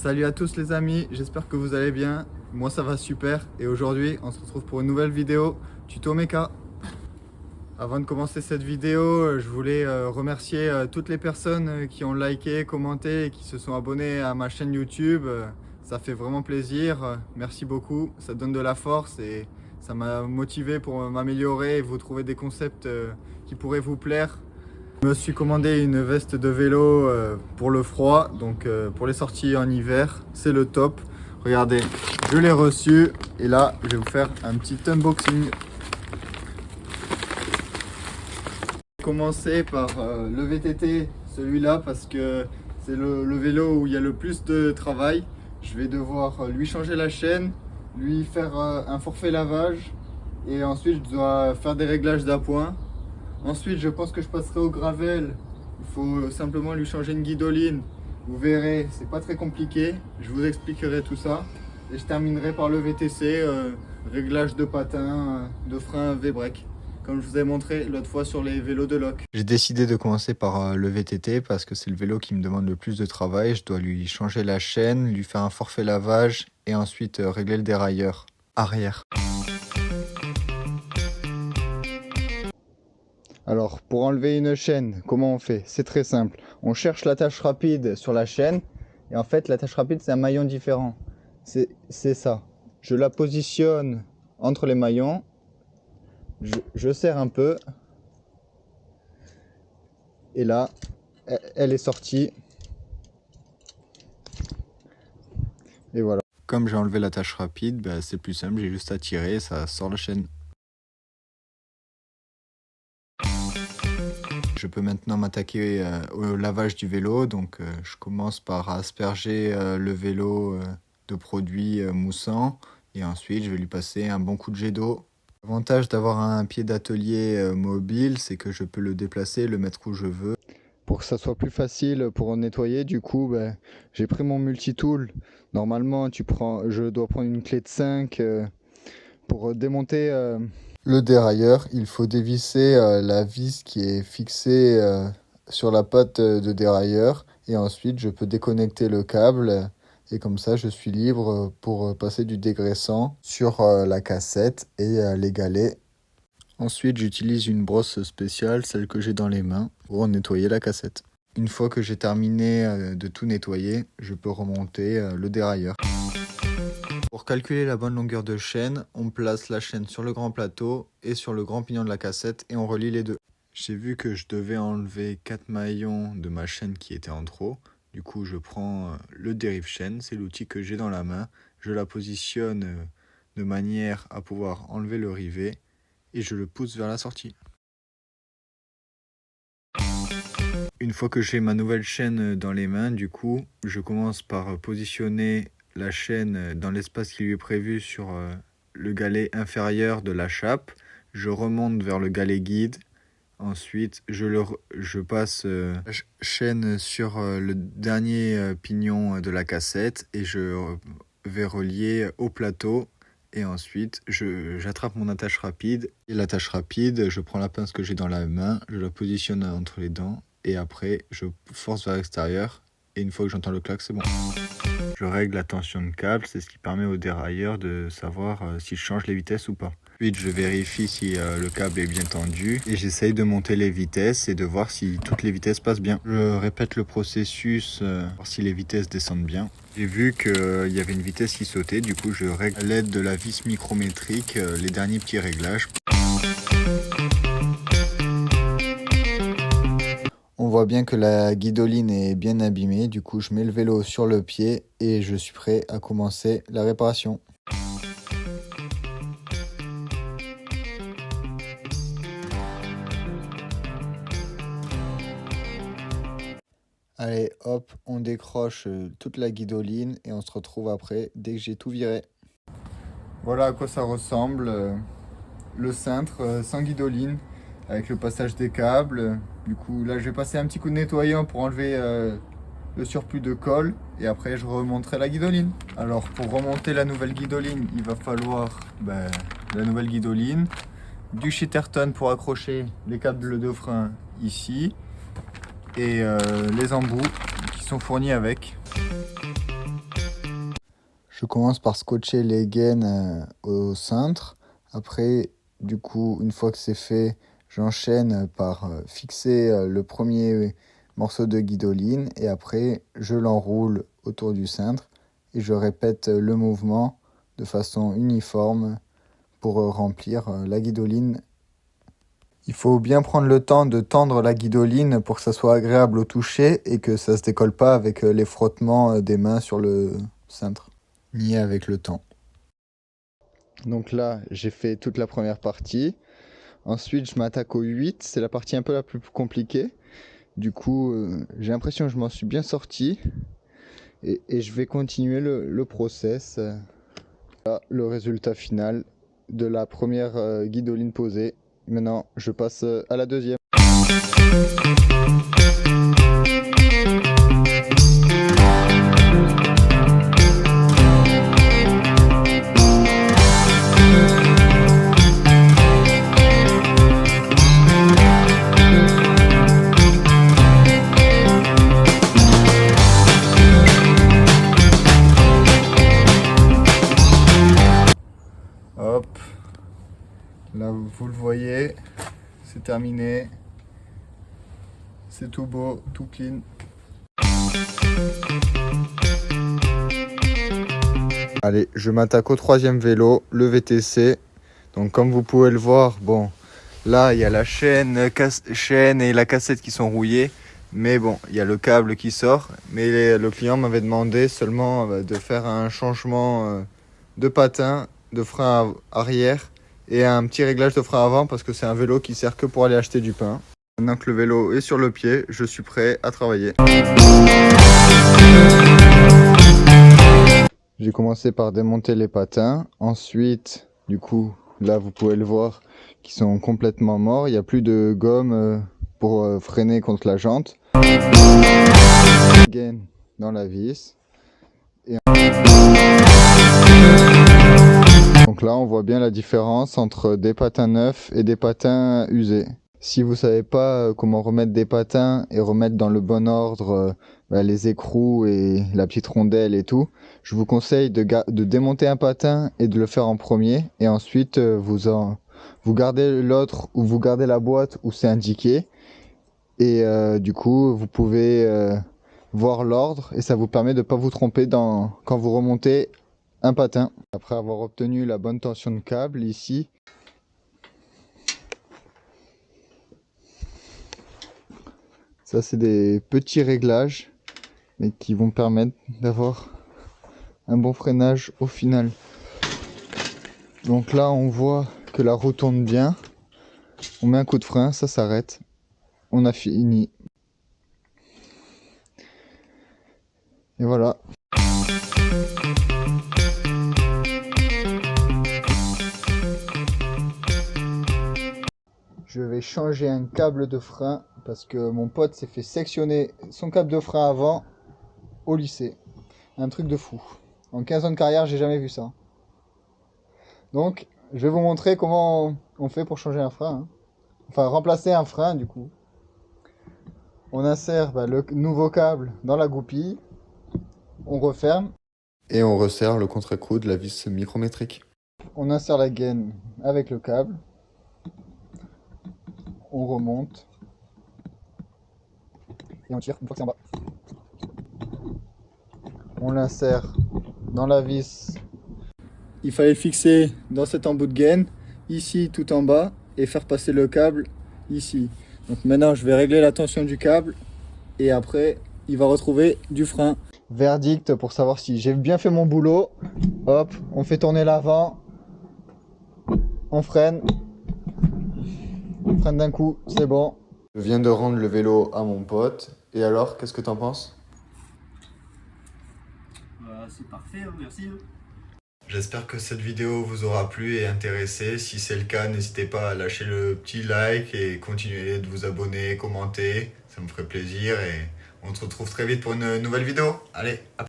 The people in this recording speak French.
Salut à tous les amis, j'espère que vous allez bien. Moi ça va super et aujourd'hui on se retrouve pour une nouvelle vidéo tuto méca. Avant de commencer cette vidéo, je voulais remercier toutes les personnes qui ont liké, commenté et qui se sont abonnés à ma chaîne YouTube. Ça fait vraiment plaisir, merci beaucoup, ça donne de la force et ça m'a motivé pour m'améliorer et vous trouver des concepts qui pourraient vous plaire. Je me suis commandé une veste de vélo pour le froid, donc pour les sorties en hiver, c'est le top. Regardez, je l'ai reçu et là, je vais vous faire un petit unboxing. Je vais commencer par le VTT, celui-là, parce que c'est le vélo où il y a le plus de travail. Je vais devoir lui changer la chaîne, lui faire un forfait lavage et ensuite je dois faire des réglages d'appoint. Ensuite, je pense que je passerai au gravel. Il faut simplement lui changer une guidoline. Vous verrez, c'est pas très compliqué. Je vous expliquerai tout ça. Et je terminerai par le VTC, réglage de patins, de frein, V-brake. Comme je vous ai montré l'autre fois sur les vélos de loc. J'ai décidé de commencer par le VTT parce que c'est le vélo qui me demande le plus de travail. Je dois lui changer la chaîne, lui faire un forfait lavage et ensuite régler le dérailleur arrière. Alors, pour enlever une chaîne, comment on fait? C'est très simple. On cherche l'attache rapide sur la chaîne. Et en fait, l'attache rapide, c'est un maillon différent. C'est ça. Je la positionne entre les maillons. Je serre un peu. Et là, elle est sortie. Et voilà. Comme j'ai enlevé l'attache rapide, c'est plus simple. J'ai juste à tirer et ça sort la chaîne. Je peux maintenant m'attaquer au lavage du vélo, donc je commence par asperger le vélo de produits moussants et ensuite je vais lui passer un bon coup de jet d'eau. L'avantage d'avoir un pied d'atelier mobile, c'est que je peux le déplacer, le mettre où je veux. Pour que ça soit plus facile pour nettoyer, du coup, j'ai pris mon multitool. Normalement, je dois prendre une clé de 5 pour démonter le dérailleur. Il faut dévisser la vis qui est fixée sur la patte de dérailleur et ensuite je peux déconnecter le câble et comme ça je suis libre pour passer du dégraissant sur la cassette et les galets. Ensuite j'utilise une brosse spéciale, celle que j'ai dans les mains, pour nettoyer la cassette. Une fois que j'ai terminé de tout nettoyer, je peux remonter le dérailleur. Pour calculer la bonne longueur de chaîne, on place la chaîne sur le grand plateau et sur le grand pignon de la cassette et on relie les deux. J'ai vu que je devais enlever 4 maillons de ma chaîne qui étaient en trop. Du coup, je prends le dérive chaîne, c'est l'outil que j'ai dans la main. Je la positionne de manière à pouvoir enlever le rivet et je le pousse vers la sortie. Une fois que j'ai ma nouvelle chaîne dans les mains, du coup, je commence par positionner la chaîne dans l'espace qui lui est prévu sur le galet inférieur de la chape. Je remonte vers le galet guide. Ensuite, je passe la chaîne sur le dernier pignon de la cassette et je vais relier au plateau. Et ensuite, j'attrape mon attache rapide. Et l'attache rapide, je prends la pince que j'ai dans la main, je la positionne entre les dents. Et après, je force vers l'extérieur. Et une fois que j'entends le clac, c'est bon. Je règle la tension de câble, c'est ce qui permet au dérailleur de savoir si je change les vitesses ou pas. Ensuite, je vérifie si le câble est bien tendu et j'essaye de monter les vitesses et de voir si toutes les vitesses passent bien. Je répète le processus, voir si les vitesses descendent bien. J'ai vu qu'il y avait une vitesse qui sautait, du coup je règle à l'aide de la vis micrométrique les derniers petits réglages. On voit bien que la guidoline est bien abîmée, du coup je mets le vélo sur le pied et je suis prêt à commencer la réparation. Allez hop, on décroche toute la guidoline et on se retrouve après dès que j'ai tout viré. Voilà à quoi ça ressemble, le cintre sans guidoline avec le passage des câbles. Du coup là je vais passer un petit coup de nettoyant pour enlever le surplus de colle et après je remonterai la guidoline. Alors pour remonter la nouvelle guidoline, il va falloir la nouvelle guidoline, du Shitterton pour accrocher les câbles de frein ici et les embouts qui sont fournis avec. Je commence par scotcher les gaines au cintre. Après, du coup, une fois que c'est fait, j'enchaîne par fixer le premier morceau de guidoline et après, je l'enroule autour du cintre et je répète le mouvement de façon uniforme pour remplir la guidoline. Il faut bien prendre le temps de tendre la guidoline pour que ça soit agréable au toucher et que ça ne se décolle pas avec les frottements des mains sur le cintre, ni avec le temps. Donc là, j'ai fait toute la première partie. Ensuite, je m'attaque au 8. C'est la partie un peu la plus compliquée. Du coup, j'ai l'impression que je m'en suis bien sorti. Et je vais continuer le process. Là, le résultat final de la première guidoline posée. Maintenant, je passe à la deuxième. Hop, là vous le voyez, c'est terminé, c'est tout beau, tout clean. Allez, je m'attaque au troisième vélo, le VTC. Donc comme vous pouvez le voir, bon, là il y a la chaîne et la cassette qui sont rouillées. Mais bon, il y a le câble qui sort. Mais le client m'avait demandé seulement de faire un changement de patin, de frein arrière et un petit réglage de frein avant parce que c'est un vélo qui sert que pour aller acheter du pain. Maintenant que le vélo est sur le pied, je suis prêt à travailler. J'ai commencé par démonter les patins. Ensuite, du coup, là vous pouvez le voir, qui sont complètement morts. Il n'y a plus de gomme pour freiner contre la jante. Gaine dans la vis. Et donc là, on voit bien la différence entre des patins neufs et des patins usés. Si vous savez pas comment remettre des patins et remettre dans le bon ordre les écrous et la petite rondelle et tout, je vous conseille de démonter un patin et de le faire en premier. Et ensuite, vous gardez l'autre ou vous gardez la boîte où c'est indiqué. Et du coup, vous pouvez voir l'ordre et ça vous permet de ne pas vous tromper quand vous remontez un patin. Après avoir obtenu la bonne tension de câble ici, ça c'est des petits réglages mais qui vont permettre d'avoir un bon freinage au final. Donc là on voit que la roue tourne bien, on met un coup de frein, ça s'arrête, on a fini. Et voilà. Je vais changer un câble de frein parce que mon pote s'est fait sectionner son câble de frein avant au lycée. Un truc de fou. En 15 ans de carrière, j'ai jamais vu ça. Donc, je vais vous montrer comment on fait pour changer un frein. Enfin, remplacer un frein du coup. On insère le nouveau câble dans la goupille. On referme. Et on resserre le contre-écrou de la vis micrométrique. On insère la gaine avec le câble. On remonte. Et on tire une fois que c'est en bas. On l'insère dans la vis. Il fallait le fixer dans cet embout de gaine, ici tout en bas, et faire passer le câble ici. Donc maintenant je vais régler la tension du câble, et après il va retrouver du frein. Verdict pour savoir si j'ai bien fait mon boulot. Hop, on fait tourner l'avant, on freine d'un coup, c'est bon. Je viens de rendre le vélo à mon pote, et alors qu'est-ce que t'en penses? C'est parfait, hein, merci. J'espère que cette vidéo vous aura plu et intéressé. Si c'est le cas, n'hésitez pas à lâcher le petit like et continuer de vous abonner, commenter. Ça me ferait plaisir et on se retrouve très vite pour une nouvelle vidéo. Allez, à